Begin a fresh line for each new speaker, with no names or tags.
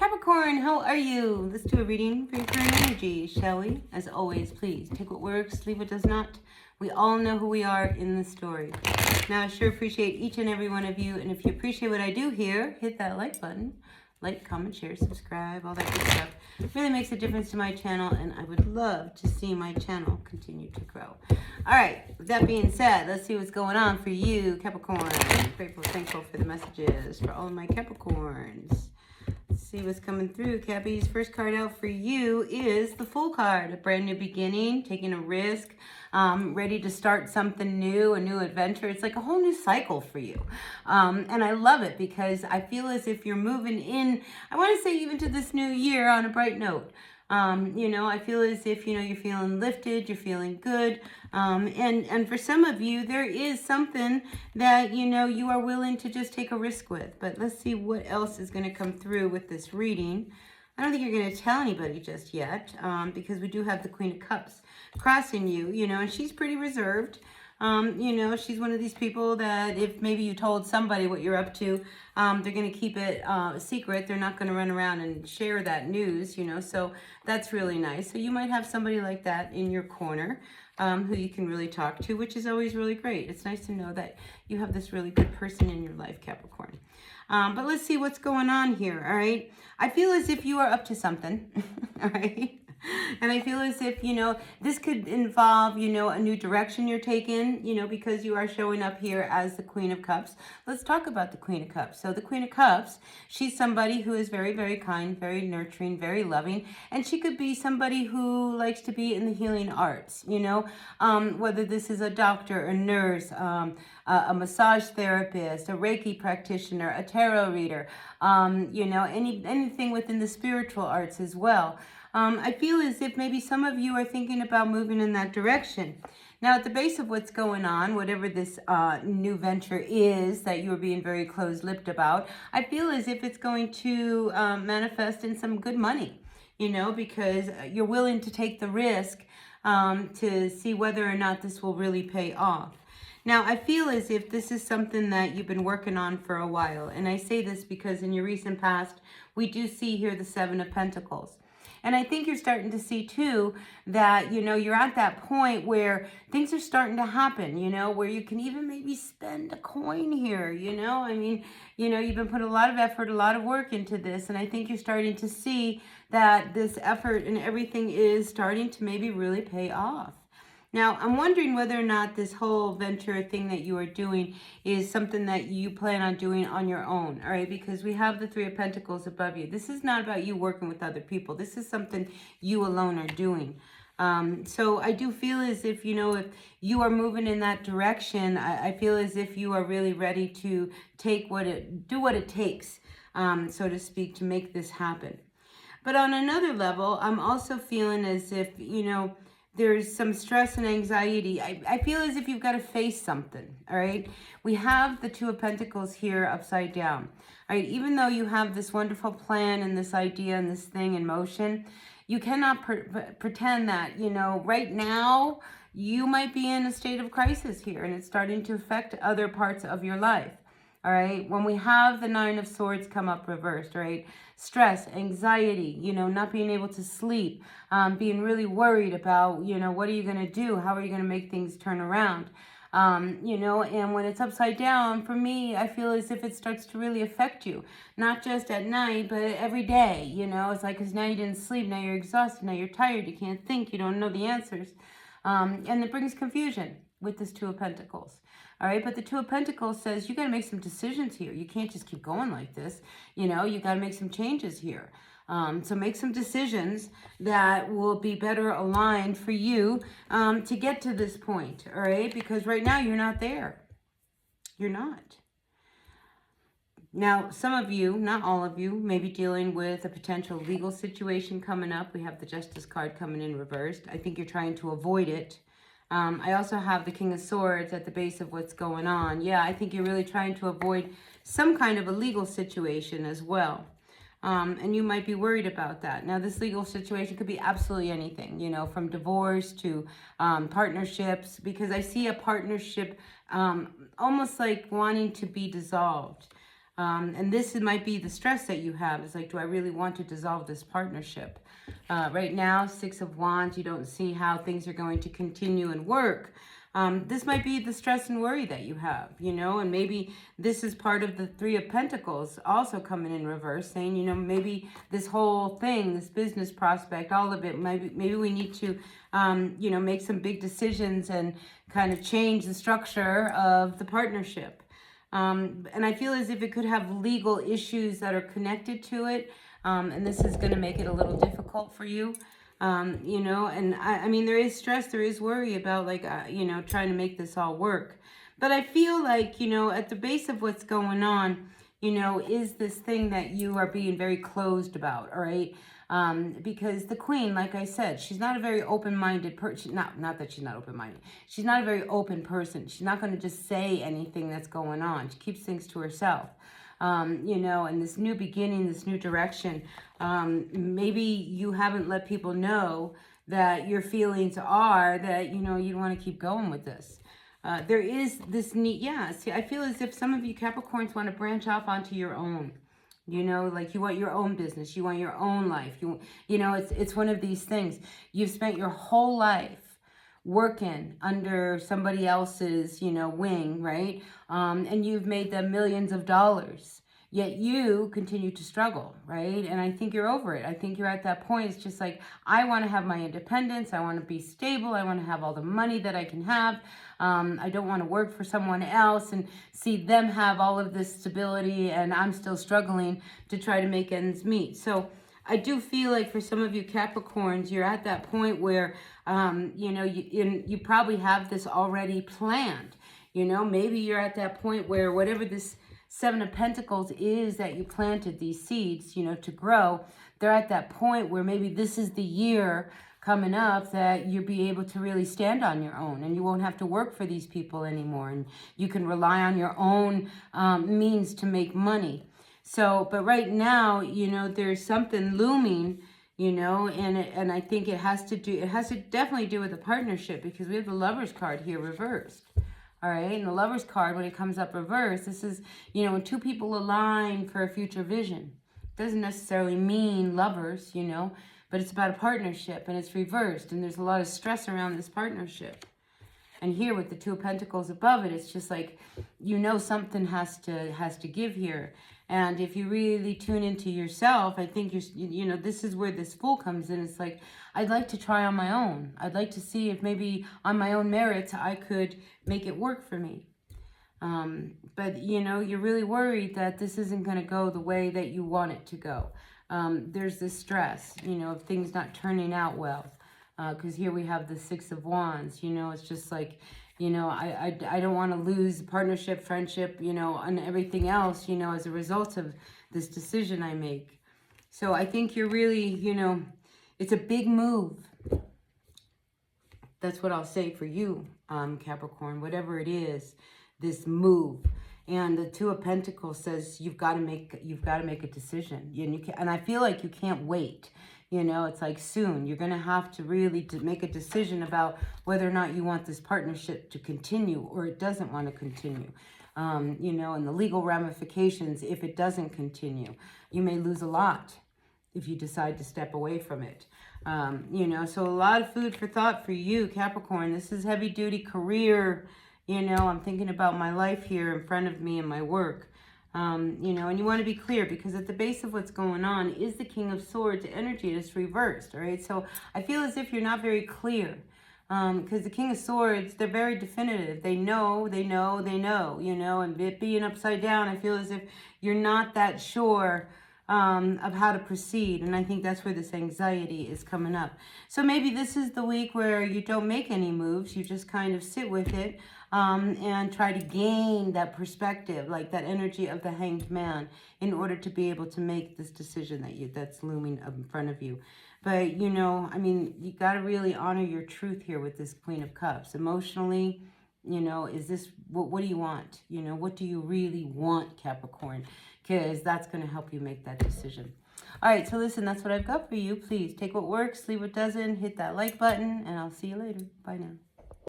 Capricorn, how are you? Let's do a reading for your current energy, shall we? As always, please take what works, leave what does not. We all know who we are in the story. Now, I sure appreciate each and every one of you. And if you appreciate what I do here, hit that like button. Like, comment, share, subscribe, all that good stuff. It really makes a difference to my channel, and I would love to see my channel continue to grow. All right, with that being said, let's see what's going on for you, Capricorn. Grateful, thankful for the messages for all of my Capricorns. Let's see what's coming through. Cappy's first card out for you is the Fool card. A brand new beginning, taking a risk, ready to start something new, a new adventure. It's like a whole new cycle for you. And I love it because I feel as if you're moving in, I want to say even to this new year on a bright note. I feel as if, you're feeling lifted, you're feeling good. And for some of you, there is something that, you are willing to just take a risk with. But let's see what else is going to come through with this reading. I don't think you're going to tell anybody just yet, because we do have the Queen of Cups crossing you, and she's pretty reserved. She's one of these people that if maybe you told somebody what you're up to, they're going to keep it secret. They're not going to run around and share that news, so that's really nice. So you might have somebody like that in your corner who you can really talk to, which is always really great. It's nice to know that you have this really good person in your life, Capricorn. But let's see what's going on here, all right? I feel as if you are up to something, all right? And I feel as if, this could involve, a new direction you're taking, because you are showing up here as the Queen of Cups. Let's talk about the Queen of Cups. So the Queen of Cups, she's somebody who is very, very kind, very nurturing, very loving. And she could be somebody who likes to be in the healing arts, whether this is a doctor, a nurse, a massage therapist, a Reiki practitioner, a tarot reader, anything within the spiritual arts as well. I feel as if maybe some of you are thinking about moving in that direction. Now, at the base of what's going on, whatever this new venture is that you're being very closed-lipped about, I feel as if it's going to manifest in some good money, because you're willing to take the risk to see whether or not this will really pay off. Now, I feel as if this is something that you've been working on for a while. And I say this because in your recent past, we do see here the Seven of Pentacles. And I think you're starting to see, too, that, you're at that point where things are starting to happen, where you can even maybe spend a coin here, you've been putting a lot of effort, a lot of work into this. And I think you're starting to see that this effort and everything is starting to maybe really pay off. Now, I'm wondering whether or not this whole venture thing that you are doing is something that you plan on doing on your own, all right? Because we have the Three of Pentacles above you. This is not about you working with other people. This is something you alone are doing. So I do feel as if, if you are moving in that direction, I feel as if you are really ready to do what it takes, so to speak, to make this happen. But on another level, I'm also feeling as if, there's some stress and anxiety. I feel as if you've got to face something, all right? We have the Two of Pentacles here upside down, all right? Even though you have this wonderful plan and this idea and this thing in motion, you cannot pretend that, right now you might be in a state of crisis here and it's starting to affect other parts of your life. All right, when we have the Nine of Swords come up reversed, right? Stress, anxiety, not being able to sleep, being really worried about, what are you going to do? How are you going to make things turn around? And when it's upside down, for me, I feel as if it starts to really affect you, not just at night, but every day, it's like, because now you didn't sleep, now you're exhausted, now you're tired, you can't think, you don't know the answers. And it brings confusion with this Two of Pentacles. All right, but the Two of Pentacles says you got to make some decisions here. You can't just keep going like this. You got to make some changes here. So make some decisions that will be better aligned for you to get to this point. All right, because right now you're not there. You're not. Now, some of you, not all of you, may be dealing with a potential legal situation coming up. We have the Justice card coming in reversed. I think you're trying to avoid it. I also have the King of Swords at the base of what's going on. Yeah, I think you're really trying to avoid some kind of a legal situation as well. And you might be worried about that. Now, this legal situation could be absolutely anything, from divorce to partnerships, because I see a partnership almost like wanting to be dissolved. And this might be the stress that you have. It's like, do I really want to dissolve this partnership? Right now, Six of Wands, you don't see how things are going to continue and work. This might be the stress and worry that you have, you know, and maybe this is part of the Three of Pentacles also coming in reverse, saying, you know, maybe this whole thing, this business prospect, all of it, maybe we need to, you know, make some big decisions and kind of change the structure of the partnership. And I feel as if it could have legal issues that are connected to it. And this is going to make it a little difficult for you. You know, and I mean, there is stress, there is worry about like, you know, trying to make this all work. But I feel like, you know, at the base of what's going on, you know, is this thing that you are being very closed about, all right? Because the Queen, like I said, she's not a very open-minded person. Not that she's not open-minded. She's not a very open person. She's not going to just say anything that's going on. She keeps things to herself. You know, and this new beginning, this new direction, maybe you haven't let people know that your feelings are that, you know, you want to keep going with this. There is this need, yeah, see, I feel as if some of you Capricorns want to branch off onto your own. You know, like you want your own business, you want your own life. You know, it's one of these things. You've spent your whole life working under somebody else's, you know, wing, right? And you've made them millions of dollars, yet you continue to struggle, right? And I think you're over it. I think you're at that point. It's just like, I want to have my independence. I want to be stable. I want to have all the money that I can have. I don't want to work for someone else and see them have all of this stability and I'm still struggling to try to make ends meet. So I do feel like for some of you Capricorns, you're at that point where, you know, you probably have this already planned. You know, maybe you're at that point where whatever this Seven of Pentacles is that you planted these seeds, you know, to grow, they're at that point where maybe this is the year coming up that you'll be able to really stand on your own and you won't have to work for these people anymore and you can rely on your own means to make money. So, but right now, you know, there's something looming, you know, and I think it has to definitely do with a partnership because we have the Lovers card here reversed. All right, and the Lovers card, when it comes up reversed, this is, you know, when two people align for a future vision. It doesn't necessarily mean lovers, you know, but it's about a partnership and it's reversed and there's a lot of stress around this partnership. And here with the Two of Pentacles above it, it's just like, you know, something has to give here. And if you really tune into yourself, I think you know, this is where this Fool comes in. It's like, I'd like to try on my own. I'd like to see if maybe on my own merits, I could make it work for me. But, you know, you're really worried that this isn't going to go the way that you want it to go. There's this stress, you know, of things not turning out well. Because here we have the Six of Wands, you know, it's just like, you know, I don't want to lose partnership, friendship, you know, and everything else, you know, as a result of this decision I make. So I think you're really, you know, it's a big move. That's what I'll say for you, Capricorn, whatever it is, this move. And the Two of Pentacles says you've got to make a decision. And I feel like you can't wait. You know, it's like soon you're going to have to really make a decision about whether or not you want this partnership to continue or it doesn't want to continue. You know, and the legal ramifications if it doesn't continue. You may lose a lot if you decide to step away from it. You know, so a lot of food for thought for you, Capricorn. This is heavy duty career. You know, I'm thinking about my life here in front of me and my work. You know, and you want to be clear because at the base of what's going on is the King of Swords energy that's reversed, all right? So I feel as if you're not very clear because the King of Swords, they're very definitive. They know, you know, and it being upside down, I feel as if you're not that sure of how to proceed. And I think that's where this anxiety is coming up. So maybe this is the week where you don't make any moves. You just kind of sit with it and try to gain that perspective, like that energy of the Hanged Man in order to be able to make this decision that's looming up in front of you. But, you know, I mean, you got to really honor your truth here with this Queen of Cups. Emotionally, you know, is this, what do you want? You know, what do you really want, Capricorn? Because that's going to help you make that decision. All right, so listen, that's what I've got for you. Please take what works, leave what doesn't, hit that like button, and I'll see you later. Bye now.